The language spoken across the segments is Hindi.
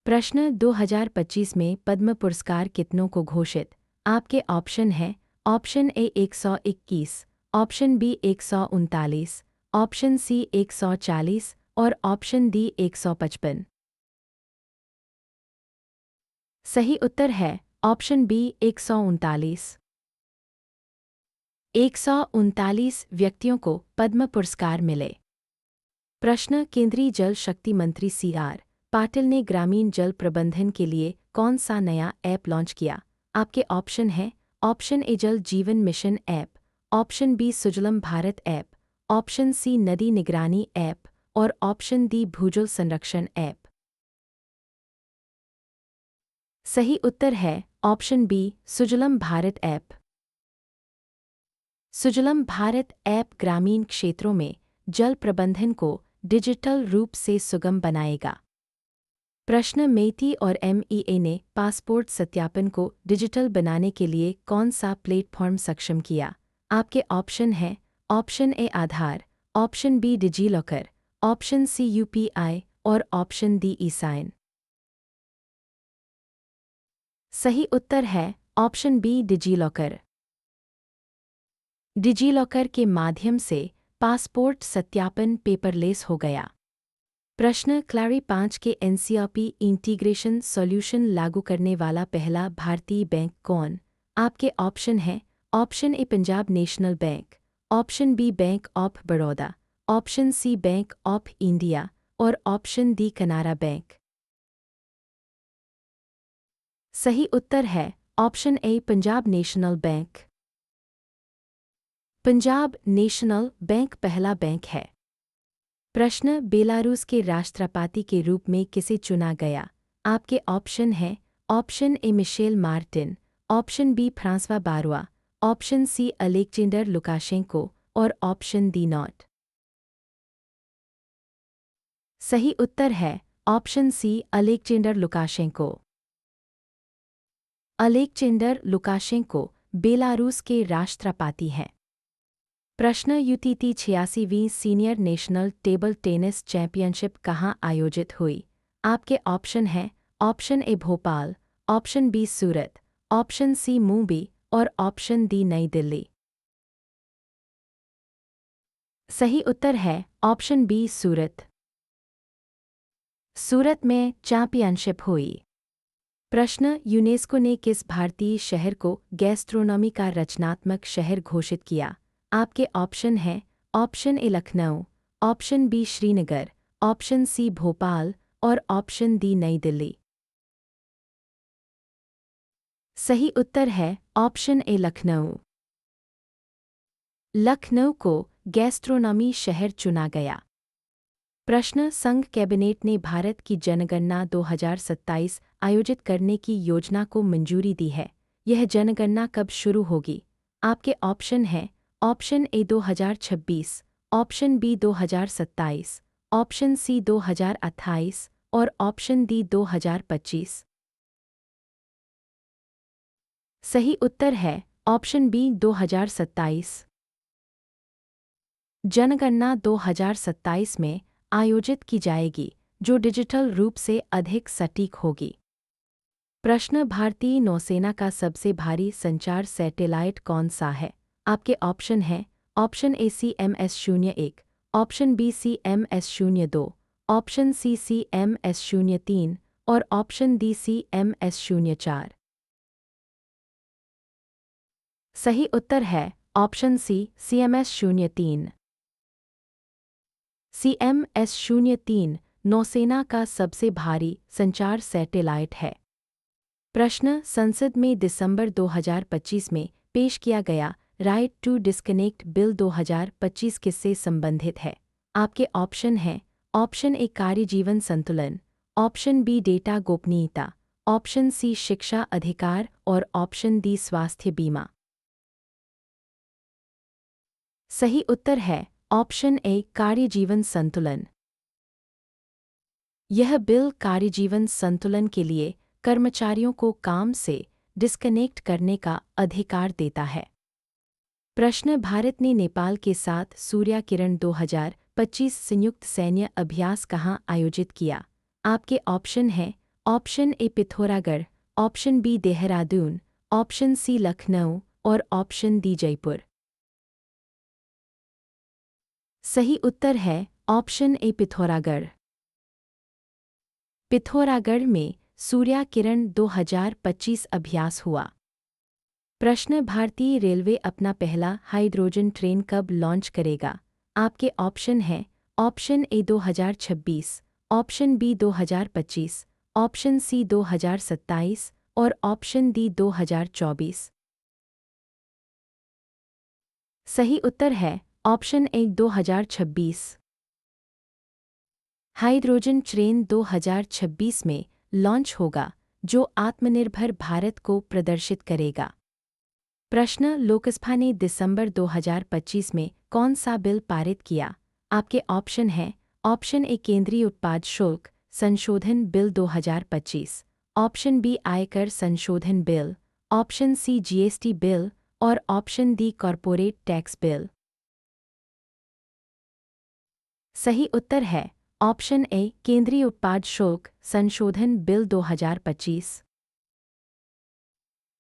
प्रश्न 2025 में पद्म पुरस्कार कितनों को घोषित? आपके ऑप्शन हैं option A 121, option B 139, option C 140 और ऑप्शन डी 155। सही उत्तर है ऑप्शन बी 139। 139 व्यक्तियों को पद्म पुरस्कार मिले। प्रश्न केंद्रीय जल शक्ति मंत्री सी.आर. पाटिल ने ग्रामीण जल प्रबंधन के लिए कौन सा नया ऐप लॉन्च किया? आपके ऑप्शन हैं option A Jal Jeevan mission app, option B Sujalam Bharat app, option C नदी निगरानी ऐप और ऑप्शन डी भूजल संरक्षण ऐप। सही उत्तर है option B Sujalam Bharat app. Sujalam Bharat app ग्रामीण क्षेत्रों में जल प्रबंधन को डिजिटल रूप से सुगम बनाएगा। प्रश्न मेटी और एमईए ने पासपोर्ट सत्यापन को डिजिटल बनाने के लिए कौन सा प्लेटफॉर्म सक्षम किया? आपके ऑप्शन हैं option A Aadhaar, option B DigiLocker, option C UPI और ऑप्शन डी ई-साइन। सही उत्तर है ऑप्शन बी डिजीलॉकर। डिजीलॉकर के माध्यम से पासपोर्ट सत्यापन पेपरलेस हो गया। प्रश्न क्लारी 5 के एनसीईआरटी इंटीग्रेशन सॉल्यूशन लागू करने वाला पहला भारतीय बैंक कौन? आपके ऑप्शन हैं option A Punjab national bank, option B bank of Baroda, option C bank of India और ऑप्शन डी कनारा बैंक। सही उत्तर है option A Punjab national bank. Punjab national bank पहला बैंक है। प्रश्न बेलारूस के राष्ट्रपति के रूप में किसे चुना गया? आपके ऑप्शन हैं option A Michel Martin, option B Francois Bayrou, option C Alexander Lukashenko और ऑप्शन डी नॉट। सही उत्तर है option C Alexander Lukashenko. Alexander Lukashenko Belarus के राष्ट्रपति हैं। प्रश्न यूटीटी 86वीं senior national table tennis championship कहाँ आयोजित हुई? आपके ऑप्शन हैं option A Bhopal, option B Surat, option C Mumbai और ऑप्शन डी नई दिल्ली। सही उत्तर है ऑप्शन बी सूरत। सूरत में चैंपियनशिप हुई। प्रश्न यूनेस्को ने किस भारतीय शहर को गैस्ट्रोनॉमी का रचनात्मक शहर घोषित किया? आपके ऑप्शन हैं option A Lucknow, option B Srinagar, option C Bhopal और ऑप्शन डी नई दिल्ली। सही उत्तर है ऑप्शन ए लखनऊ। लखनऊ को गैस्ट्रोनॉमी शहर चुना गया। प्रश्न संघ कैबिनेट ने भारत की जनगणना 2027 आयोजित करने की योजना को मंजूरी दी है। यह जनगणना कब शुरू होगी? आपके ऑप्शन हैं option A 2026, option B 2027, option C 2028 और ऑप्शन डी 2025। सही उत्तर है ऑप्शन बी 2027। जनगणना 2027 में आयोजित की जाएगी जो डिजिटल रूप से अधिक सटीक होगी। प्रश्न भारतीय नौसेना का सबसे भारी संचार सैटेलाइट कौन सा है? आपके ऑप्शन हैं option A CMS-01, option B CMS-02, option C CMS-03 और ऑप्शन डी CMS-04। सही उत्तर है ऑप्शन सी CMS-03। CMS-03 नौसेना का सबसे भारी संचार सैटेलाइट है। प्रश्न संसद में दिसंबर 2025 में पेश किया गया राइट टू डिस्कनेक्ट बिल 2025 किससे संबंधित है? आपके ऑप्शन हैं ऑप्शन ए कार्य जीवन संतुलन, ऑप्शन बी डेटा गोपनीयता, ऑप्शन सी शिक्षा अधिकार और ऑप्शन डी स्वास्थ्य बीमा। सही उत्तर है ऑप्शन ए कार्य जीवन संतुलन। यह बिल कार्य जीवन संतुलन के लिए कर्मचारियों को काम से डिस्कनेक्ट करने का अधिकार देता है। प्रश्न भारत ने नेपाल के साथ सूर्या किरण 2025 संयुक्त सैन्य अभ्यास कहाँ आयोजित किया? आपके ऑप्शन हैं option A Pithoragarh, option B Dehradun, option C Lucknow और ऑप्शन डी जयपुर। सही उत्तर है ऑप्शन ए पिथौरागढ़। पिथौरागढ़ में सूर्या किरण 2025 अभ्यास हुआ। प्रश्न, भारतीय रेलवे अपना पहला हाइड्रोजन ट्रेन कब लॉन्च करेगा? आपके ऑप्शन हैं option A 2026, option B 2025, option C 2027 और ऑप्शन डी 2024। सही उत्तर है ऑप्शन ए 2026। हाइड्रोजन ट्रेन 2026 में लॉन्च होगा, जो आत्मनिर्भर भारत को प्रदर्शित करेगा। प्रश्न, लोकसभा ने दिसंबर 2025 में कौन सा बिल पारित किया? आपके ऑप्शन हैं ऑप्शन ए केंद्रीय उत्पाद शुल्क संशोधन बिल 2025, ऑप्शन बी आयकर संशोधन bill, option C GST bill और option D corporate tax bill. सही उत्तर है ऑप्शन ए केंद्रीय उत्पाद शुल्क संशोधन बिल 2025।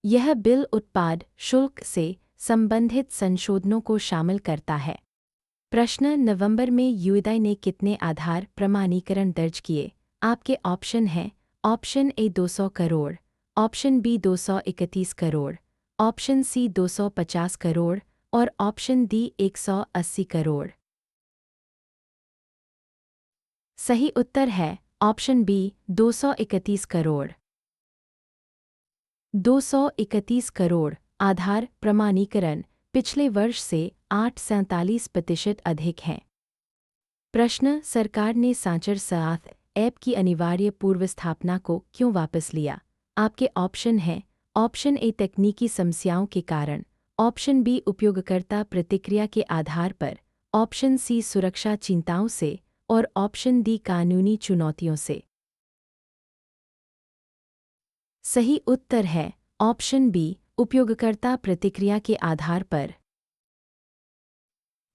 यह बिल उत्पाद शुल्क से संबंधित संशोधनों को शामिल करता है। प्रश्न, नवंबर में यूएई ने कितने आधार प्रमाणीकरण दर्ज किए? आपके ऑप्शन हैं option A 200 crore, option B 231 crore, option C 250 crore और ऑप्शन डी 180 करोड़। सही उत्तर है ऑप्शन बी 231 करोड़। 231 करोड़ आधार प्रमाणीकरण पिछले वर्ष से 8.47% अधिक हैं। प्रश्न, सरकार ने सांचर साथ ऐप की अनिवार्य पूर्व स्थापना को क्यों वापस लिया? आपके ऑप्शन हैं ऑप्शन ए तकनीकी समस्याओं के कारण, ऑप्शन बी उपयोगकर्ता प्रतिक्रिया के आधार पर, ऑप्शन सी सुरक्षा चिंताओं से और ऑप्शन डी कानूनी चुनौतियों से। सही उत्तर है ऑप्शन बी उपयोगकर्ता प्रतिक्रिया के आधार पर।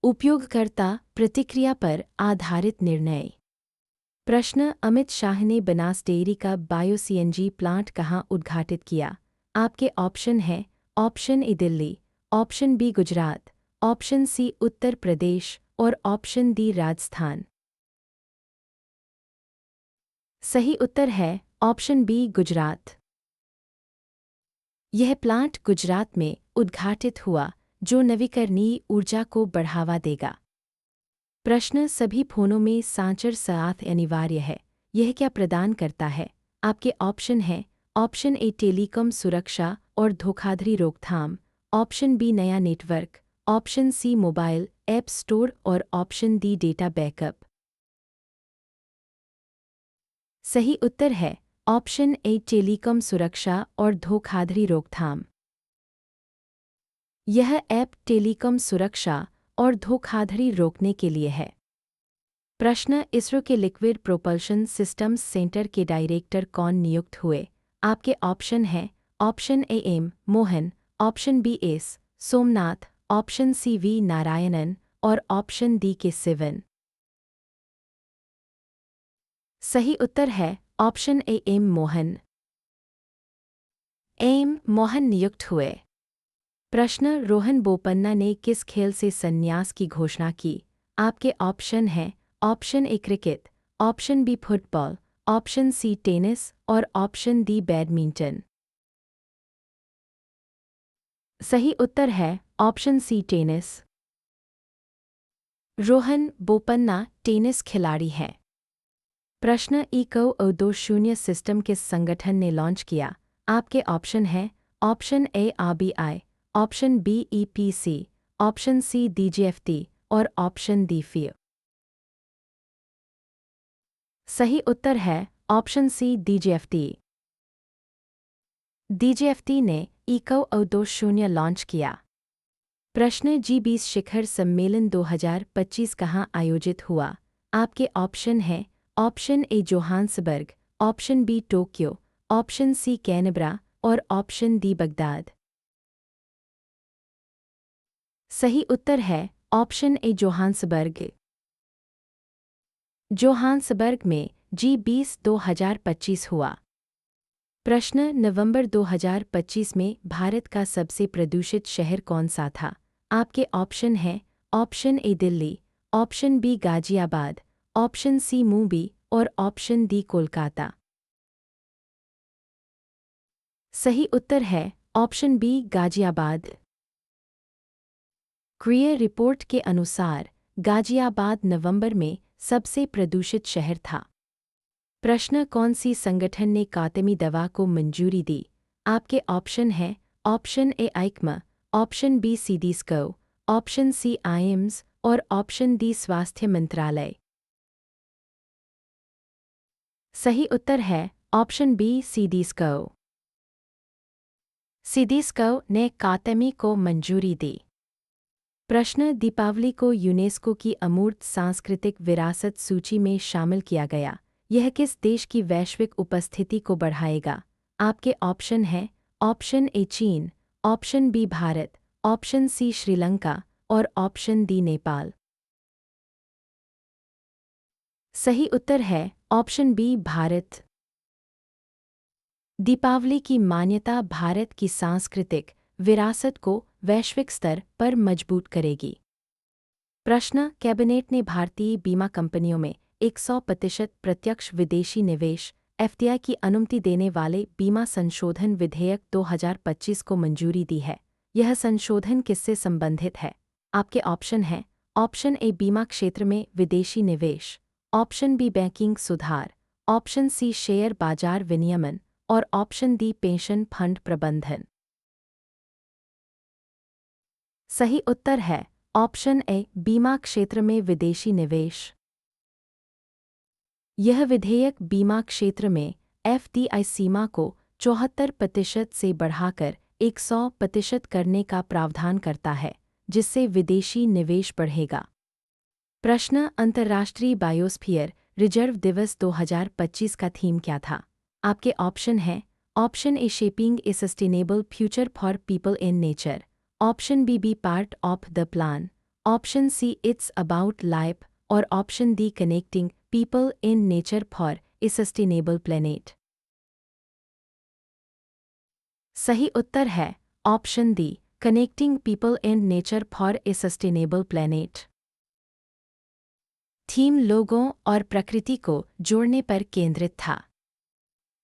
उपयोगकर्ता प्रतिक्रिया पर आधारित निर्णय। प्रश्न, अमित शाह ने बनास डेयरी का बायो सीएनजी प्लांट कहाँ उद्घाटित किया? आपके ऑप्शन हैं option A Delhi, option B Gujarat, option C Uttar Pradesh और ऑप्शन डी राजस्थान। सही उत्तर है ऑप्शन बी गुजरात। यह प्लांट गुजरात में उद्घाटित हुआ, जो नवीकरणीय ऊर्जा को बढ़ावा देगा। प्रश्न, सभी फोनों में सांचर साथ अनिवार्य है, यह क्या प्रदान करता है? आपके ऑप्शन हैं ऑप्शन ए टेलीकॉम सुरक्षा और धोखाधड़ी रोकथाम, ऑप्शन बी नया network, option C mobile app store और ऑप्शन डी डेटा बैकअप। सही उत्तर है ऑप्शन ए टेलीकॉम सुरक्षा और धोखाधड़ी रोकथाम। यह ऐप टेलीकॉम सुरक्षा और धोखाधड़ी रोकने के लिए है। प्रश्न, इसरो के लिक्विड प्रोपल्शन सिस्टम्स सेंटर के डायरेक्टर कौन नियुक्त हुए? आपके ऑप्शन हैं option A M Mohan, option B S Somnath, option C V Narayanan और ऑप्शन डी के सिवन। सही उत्तर है option A M Mohan. M Mohan नियुक्त हुए। प्रश्न, रोहन बोपन्ना ने किस खेल से संन्यास की घोषणा की? आपके ऑप्शन हैं option A cricket, option B football, option C tennis और ऑप्शन डी बैडमिंटन। सही उत्तर है option C tennis. Rohan Bopanna tennis खिलाड़ी हैं। प्रश्न, ECO-20 सिस्टम किस संगठन ने लॉन्च किया? आपके ऑप्शन हैं option A RBI, option B EPC, option C DGFT और ऑप्शन डी FIO। सही उत्तर है ऑप्शन सी DGFT। DGFT ने ECO-20 लॉन्च किया। प्रश्न, G20 शिखर सम्मेलन 2025 कहाँ आयोजित हुआ? आपके ऑप्शन हैं option A Johannesburg, option B Tokyo, option C Canberra और ऑप्शन डी बगदाद। सही उत्तर है ऑप्शन ए जोहान्सबर्ग। जोहान्सबर्ग में G20 2025 हुआ। प्रश्न नवंबर 2025 में भारत का सबसे प्रदूषित शहर कौन सा था? आपके ऑप्शन हैं option A Delhi, option B Ghaziabad, option C Mumbai और ऑप्शन डी कोलकाता। सही उत्तर है ऑप्शन बी गाजियाबाद। क्रिया रिपोर्ट के अनुसार गाजियाबाद नवंबर में सबसे प्रदूषित शहर था। प्रश्न कौन सी संगठन ने काटमी दवा को मंजूरी दी? आपके ऑप्शन हैं ऑप्शन ए आइकमा, option B CDSCO, option C AIIMS और ऑप्शन डी स्वास्थ्य मंत्रालय। सही उत्तर है ऑप्शन बी सीडीस्को। सीडीस्को ने काटमी को मंजूरी दी। प्रश्न दीपावली को यूनेस्को की अमूर्त सांस्कृतिक विरासत सूची में शामिल किया गया। यह किस देश की वैश्विक उपस्थिति को बढ़ाएगा? आपके ऑप्शन हैं ऑप्शन ए चीन, option B Bharat, option C Sri Lanka और ऑप्शन डी नेपाल। सही उत्तर है ऑप्शन बी भारत। दीपावली की मान्यता भारत की सांस्कृतिक विरासत को वैश्विक स्तर पर मजबूत करेगी। प्रश्न कैबिनेट ने भारतीय बीमा कंपनियों में 100% प्रत्यक्ष विदेशी निवेश एफडीआई की अनुमति देने वाले बीमा संशोधन विधेयक 2025 को मंजूरी दी है। यह संशोधन किससे संबंधित है? आपके ऑप्शन हैं ऑप्शन ए बीमा क्षेत्र में विदेशी निवेश, ऑप्शन बी बैंकिंग सुधार, ऑप्शन सी शेयर बाजार विनियमन और ऑप्शन डी पेंशन फंड प्रबंधन। सही उत्तर है ऑप्शन ए बीमा क्षेत्र में विदेशी निवेश। यह विधेयक बीमा क्षेत्र में एफडीआई सीमा को 74% से बढ़ाकर 100% करने का प्रावधान करता है, जिससे विदेशी निवेश बढ़ेगा। प्रश्न अंतर्राष्ट्रीय बायोस्फीयर रिजर्व दिवस 2025 का थीम क्या था? आपके ऑप्शन हैं option A shaping a sustainable future for people in nature, option B part of the plan, option C it's about life और option D connecting people in nature for a sustainable planet. सही उत्तर है option D connecting people in nature for a sustainable planet. Theme लोगों और प्रकृति को जोड़ने पर केंद्रित था।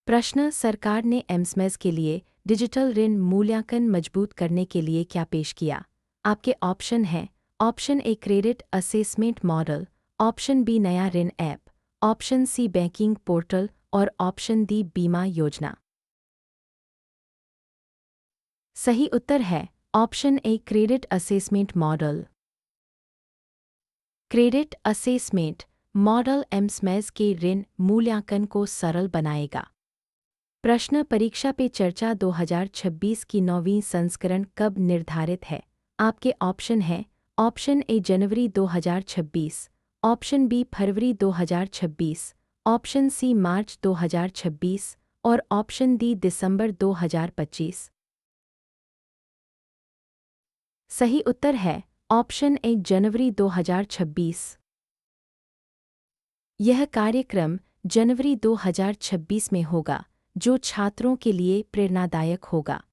प्रश्न सरकार ने एमएसएमई के लिए डिजिटल ऋण मूल्यांकन मजबूत करने के लिए क्या पेश किया? आपके ऑप्शन हैं option A credit assessment model, option B नया ऋण app, option C banking portal और ऑप्शन डी बीमा योजना। सही उत्तर है option A credit assessment model. Credit assessment model MSME के ऋण मूल्यांकन को सरल बनाएगा। प्रश्न परीक्षा पे चर्चा 2026 की 9वीं संस्करण कब निर्धारित है? आपके ऑप्शन हैं ऑप्शन ए जनवरी 2026, ऑप्शन बी फरवरी 2026, ऑप्शन सी मार्च 2026 और ऑप्शन डी दिसंबर 2025। सही उत्तर है ऑप्शन ए जनवरी 2026। यह कार्यक्रम जनवरी 2026 में होगा, जो छात्रों के लिए प्रेरणादायक होगा।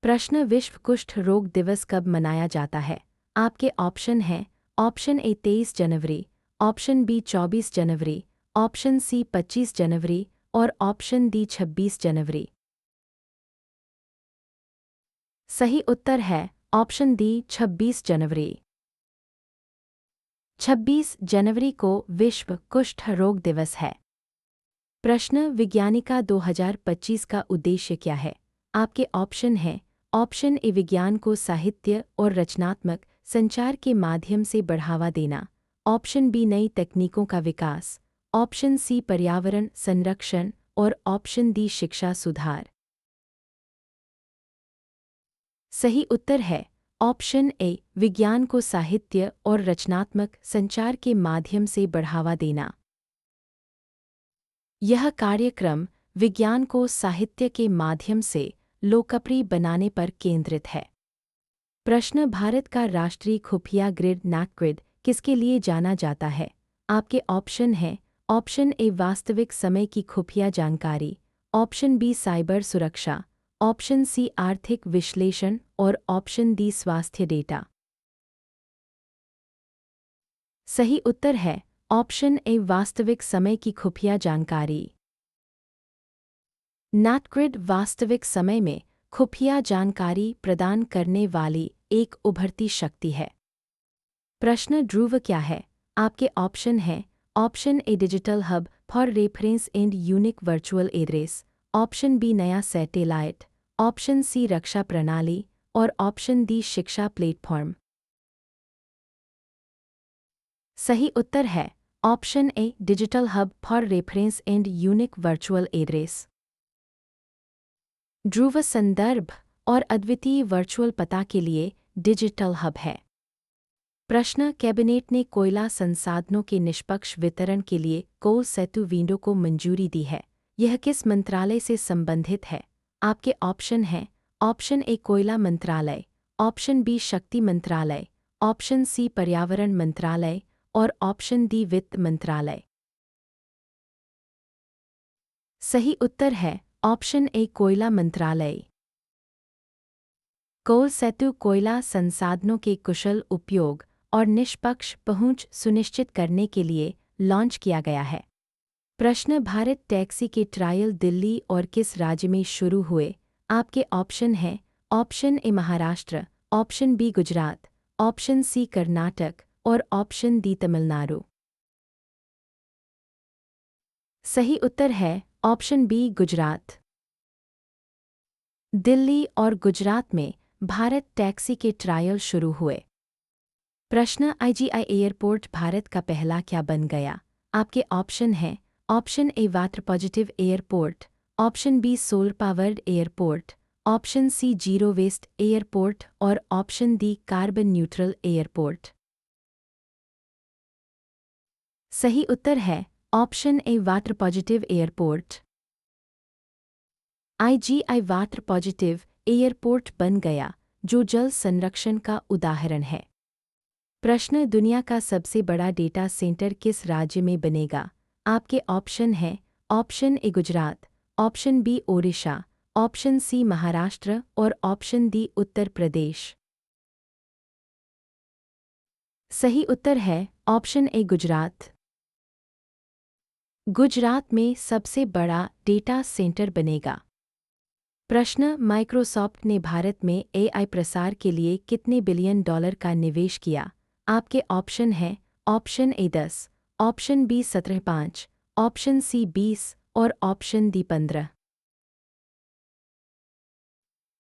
प्रश्न विश्व कुष्ठ रोग दिवस कब मनाया जाता है? आपके ऑप्शन हैं ऑप्शन ए 23 जनवरी, ऑप्शन बी 24 जनवरी, ऑप्शन सी 25 जनवरी और ऑप्शन डी 26 जनवरी। सही उत्तर है ऑप्शन डी 26 जनवरी। 26 जनवरी को विश्व कुष्ठ रोग दिवस है। प्रश्न विज्ञानिका 2025 का उद्देश्य क्या है? आपके ऑप्शन हैं ऑप्शन ए विज्ञान को साहित्य और रचनात्मक संचार के माध्यम से बढ़ावा देना, ऑप्शन बी नई तकनीकों का विकास, ऑप्शन सी पर्यावरण संरक्षण और ऑप्शन डी शिक्षा सुधार। सही उत्तर है ऑप्शन ए विज्ञान को साहित्य और रचनात्मक संचार के माध्यम से बढ़ावा देना। यह कार्यक्रम विज्ञान को साहित्य के माध्यम से लोकप्रिय बनाने पर केंद्रित है। प्रश्न भारत का राष्ट्रीय खुफिया ग्रिड नैकग्रिड किसके लिए जाना जाता है? आपके ऑप्शन हैं ऑप्शन ए वास्तविक समय की खुफिया जानकारी, ऑप्शन बी साइबर सुरक्षा, ऑप्शन सी आर्थिक विश्लेषण और ऑप्शन डी स्वास्थ्य डेटा। सही उत्तर है ऑप्शन ए वास्तविक समय की खुफिया जानकारी। नैटग्रिड वास्तविक समय में खुफिया जानकारी प्रदान करने वाली एक उभरती शक्ति है। प्रश्न ध्रुव क्या है? आपके ऑप्शन हैं option A digital hub for reference and unique virtual address, option B नया सैटेलाइट, ऑप्शन सी रक्षा प्रणाली और ऑप्शन डी शिक्षा प्लेटफॉर्म। सही उत्तर है option A digital hub for reference and unique virtual address. Dhruv संदर्भ और अद्वितीय वर्चुअल पता के लिए डिजिटल हब है। प्रश्न कैबिनेट ने कोयला संसाधनों के निष्पक्ष वितरण के लिए कोल सेतु विंडो को मंजूरी दी है। यह किस मंत्रालय से संबंधित है? आपके ऑप्शन हैं ऑप्शन ए कोयला मंत्रालय, ऑप्शन बी शक्ति मंत्रालय, ऑप्शन सी पर्यावरण मंत्रालय और ऑप्शन डी वित्त मंत्रालय। सही उत्तर है ऑप्शन ए कोयला मंत्रालय। कोल सेतु कोयला संसाधनों के कुशल उपयोग और निष्पक्ष पहुंच सुनिश्चित करने के लिए लॉन्च किया गया है। प्रश्न भारत टैक्सी के ट्रायल दिल्ली और किस राज्य में शुरू हुए? आपके ऑप्शन हैं option A Maharashtra, option B Gujarat, option C Karnataka और ऑप्शन डी तमिलनाडु। सही उत्तर है ऑप्शन बी गुजरात। दिल्ली और गुजरात में भारत टैक्सी के ट्रायल शुरू हुए। प्रश्न आईजीआई एयरपोर्ट भारत का पहला क्या बन गया? आपके ऑप्शन हैं option A water positive airport, option B solar powered airport, option C zero waste airport और option D carbon neutral airport. सही उत्तर है option A water positive airport. IGI water positive airport बन गया जो जल संरक्षण का उदाहरण है। प्रश्न दुनिया का सबसे बड़ा डेटा सेंटर किस राज्य में बनेगा? आपके ऑप्शन हैं option A Gujarat, option B Odisha, option C Maharashtra और ऑप्शन डी उत्तर प्रदेश। सही उत्तर है ऑप्शन ए गुजरात। गुजरात में सबसे बड़ा डेटा सेंटर बनेगा। प्रश्न माइक्रोसॉफ्ट ने भारत में एआई प्रसार के लिए कितने बिलियन डॉलर का निवेश किया? आपके ऑप्शन हैं option A 10, option B 17.5, option C 20 और ऑप्शन डी 15।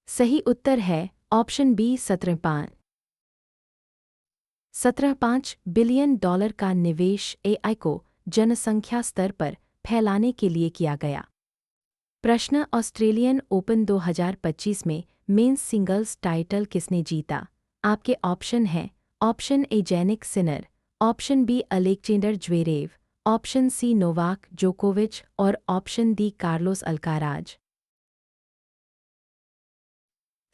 सही उत्तर है ऑप्शन बी 17.5। 17.5 बिलियन डॉलर का निवेश एआई को जनसंख्या स्तर पर फैलाने के लिए किया गया। प्रश्न ऑस्ट्रेलियन ओपन 2025 में मेंस सिंगल्स टाइटल किसने जीता? आपके ऑप्शन हैं option A Jannik Sinner, option B Alexander Zverev, option C Novak जोकोविच और ऑप्शन डी कार्लोस अल्काराज।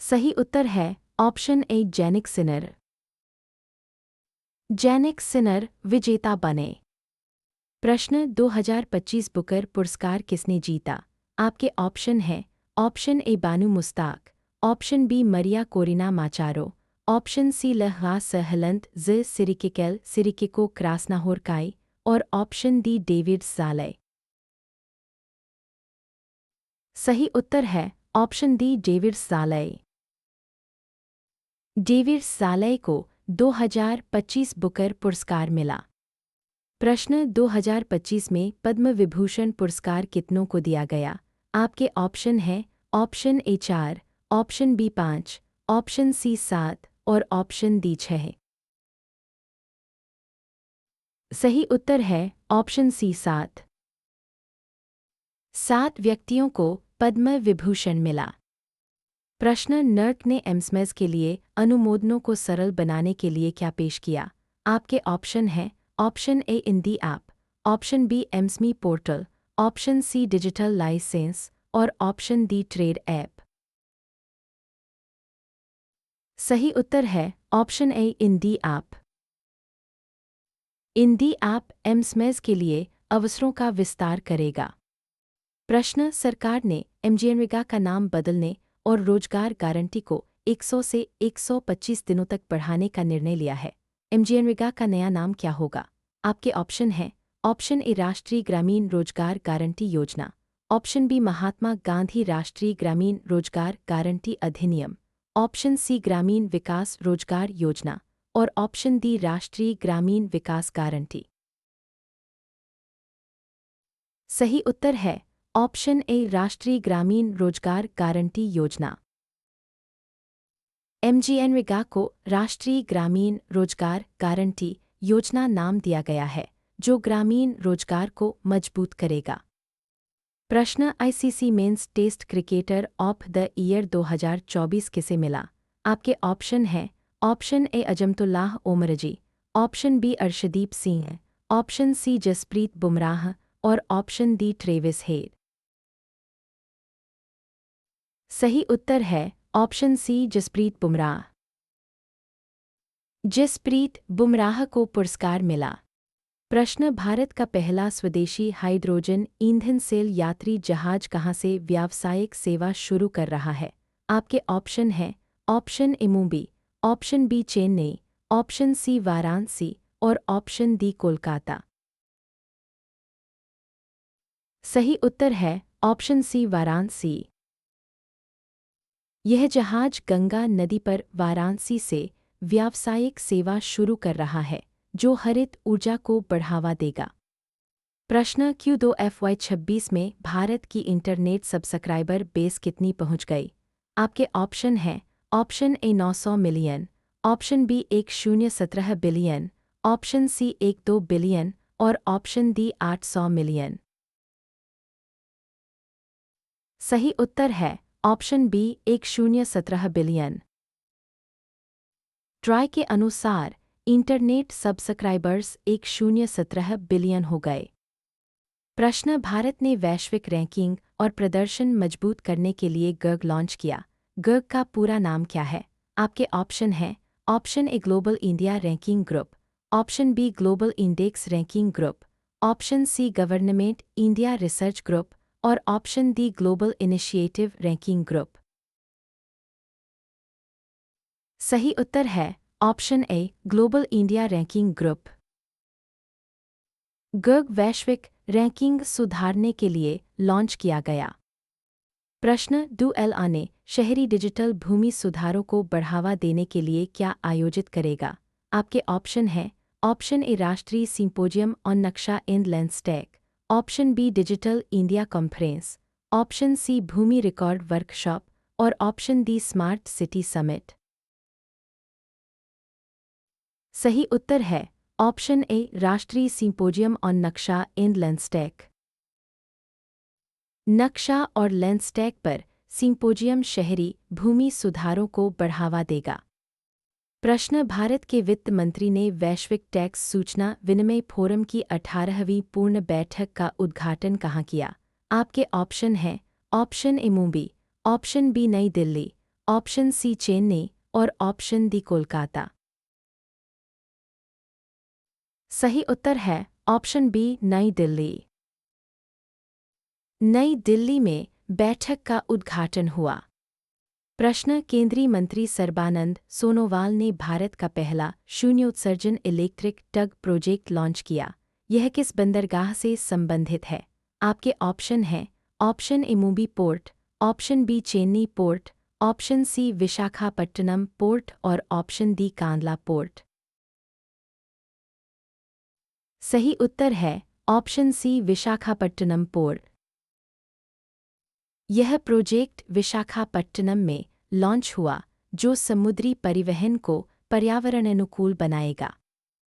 सही उत्तर है option A Jannik Sinner. Jannik Sinner विजेता बने। प्रश्न 2025 बुकर पुरस्कार किसने जीता? आपके ऑप्शन हैं option A Banu Mushtaq, option B Maria Corina Machado, option C लहगा सहलंत ज सिरिकिकेल सिरिकिको क्रासनाहोरकाई और ऑप्शन डी डेविड साले। सही उत्तर है ऑप्शन डी डेविड साले। डेविड साले को 2025 बुकर पुरस्कार मिला। प्रश्न 2025 में पद्म विभूषण पुरस्कार कितनों को दिया गया? आपके ऑप्शन हैं option A 4, option B 5, option C 7 और ऑप्शन डी 6। सही उत्तर है ऑप्शन सी 7। 7 व्यक्तियों को पद्म विभूषण मिला। प्रश्न नर्क ने एमस्मेस के लिए अनुमोदनों को सरल बनाने के लिए क्या पेश किया? आपके ऑप्शन हैं option A Indie app, option B MSME portal, option C digital licence और ऑप्शन डी ट्रेड ऐप। सही उत्तर है option A Indie app. Indie app MSMEs के लिए अवसरों का विस्तार करेगा। प्रश्न, सरकार ने एमजीएनरेगा का नाम बदलने और रोजगार गारंटी को 100 से 125 दिनों तक बढ़ाने का निर्णय लिया है। एमजीएनरेगा का नया नाम क्या होगा? आपके ऑप्शन हैं। ऑप्शन ए राष्ट्रीय ग्रामीण रोजगार गारंटी योजना, ऑप्शन बी महात्मा गांधी राष्ट्रीय ग्रामीण रोजगार गारंटी अधिनियम, ऑप्शन सी ग्रामीण विकास रोजगार योजना और ऑप्शन डी राष्ट्रीय ग्रामीण विकास गारंटी। सही उत्तर है ऑप्शन ए राष्ट्रीय ग्रामीण रोजगार गारंटी योजना। एमजीएनरेगा को राष्ट्रीय ग्रामीण रोजगार गारंटी योजना नाम दिया गया है, जो ग्रामीण रोजगार को मजबूत करेगा। प्रश्न, ICC men's test cricketer of the year 2024 किसे मिला? आपके ऑप्शन हैं। Option A Azmatullah Omarzai, option B Arshdeep Singh, option C Jasprit Bumrah और ऑप्शन डी ट्रेविस हेड। सही उत्तर है ऑप्शन सी जसप्रीत बुमराह। जसप्रीत बुमराह को पुरस्कार मिला। प्रश्न, भारत का पहला स्वदेशी हाइड्रोजन ईंधन सेल यात्री जहाज कहाँ से व्यावसायिक सेवा शुरू कर रहा है? आपके ऑप्शन हैं। Option A Mumbai, option B Chennai, option C Varanasi और ऑप्शन डी कोलकाता। सही उत्तर है ऑप्शन सी वाराणसी। यह जहाज गंगा नदी पर वाराणसी से व्यावसायिक सेवा शुरू कर रहा है, जो हरित ऊर्जा को बढ़ावा देगा। प्रश्न, Q2 FY26 में भारत की इंटरनेट सब्सक्राइबर बेस कितनी पहुंच गई? आपके ऑप्शन हैं। Option A 900 million, option B 1017 billion, option C 12 billion और ऑप्शन डी 800 मिलियन। सही उत्तर है ऑप्शन बी 1017 बिलियन। ट्राई के अनुसार इंटरनेट सब्सक्राइबर्स 1017 बिलियन हो गए। प्रश्न, भारत ने वैश्विक रैंकिंग और प्रदर्शन मजबूत करने के लिए गर्ग लॉन्च किया। गर्ग का पूरा नाम क्या है? आपके ऑप्शन हैं। Option A global India ranking group, option B global index ranking group, option C government India research group और option D global initiative ranking group. सही उत्तर है option A global India ranking group. गर्ग वैश्विक रैंकिंग सुधारने के लिए लॉन्च किया गया। प्रश्न, डूएलआ ने शहरी डिजिटल भूमि सुधारों को बढ़ावा देने के लिए क्या आयोजित करेगा? आपके ऑप्शन हैं। ऑप्शन ए राष्ट्रीय symposium on Naksha and landscape, option B digital India conference, option C भूमि रिकॉर्ड वर्कशॉप और option D smart city summit. सही उत्तर है ऑप्शन ए राष्ट्रीय symposium on Naksha and landscape. Naksha और लैंडस्केप पर सिंपोजियम शहरी भूमि सुधारों को बढ़ावा देगा। प्रश्न, भारत के वित्त मंत्री ने वैश्विक टैक्स सूचना विनिमय फोरम की 18वीं पूर्ण बैठक का उद्घाटन कहाँ किया? आपके ऑप्शन हैं। Option A Mumbai, option B नई दिल्ली, ऑप्शन सी चेन्नई और ऑप्शन डी कोलकाता। सही उत्तर है ऑप्शन बी नई दिल्ली। नई दिल्ली में बैठक का उद्घाटन हुआ। प्रश्न, केंद्रीय मंत्री सर्बानंद सोनोवाल ने भारत का पहला शून्य उत्सर्जन इलेक्ट्रिक टग प्रोजेक्ट लॉन्च किया। यह किस बंदरगाह से संबंधित है? आपके ऑप्शन हैं। Option A Mumbai port, option B Chennai port, option C Visakhapatnam port और ऑप्शन डी कांडला पोर्ट। सही उत्तर है ऑप्शन सी विशाखापट्टनम पोर्ट। यह प्रोजेक्ट विशाखापट्टनम में लॉन्च हुआ, जो समुद्री परिवहन को पर्यावरण अनुकूल बनाएगा।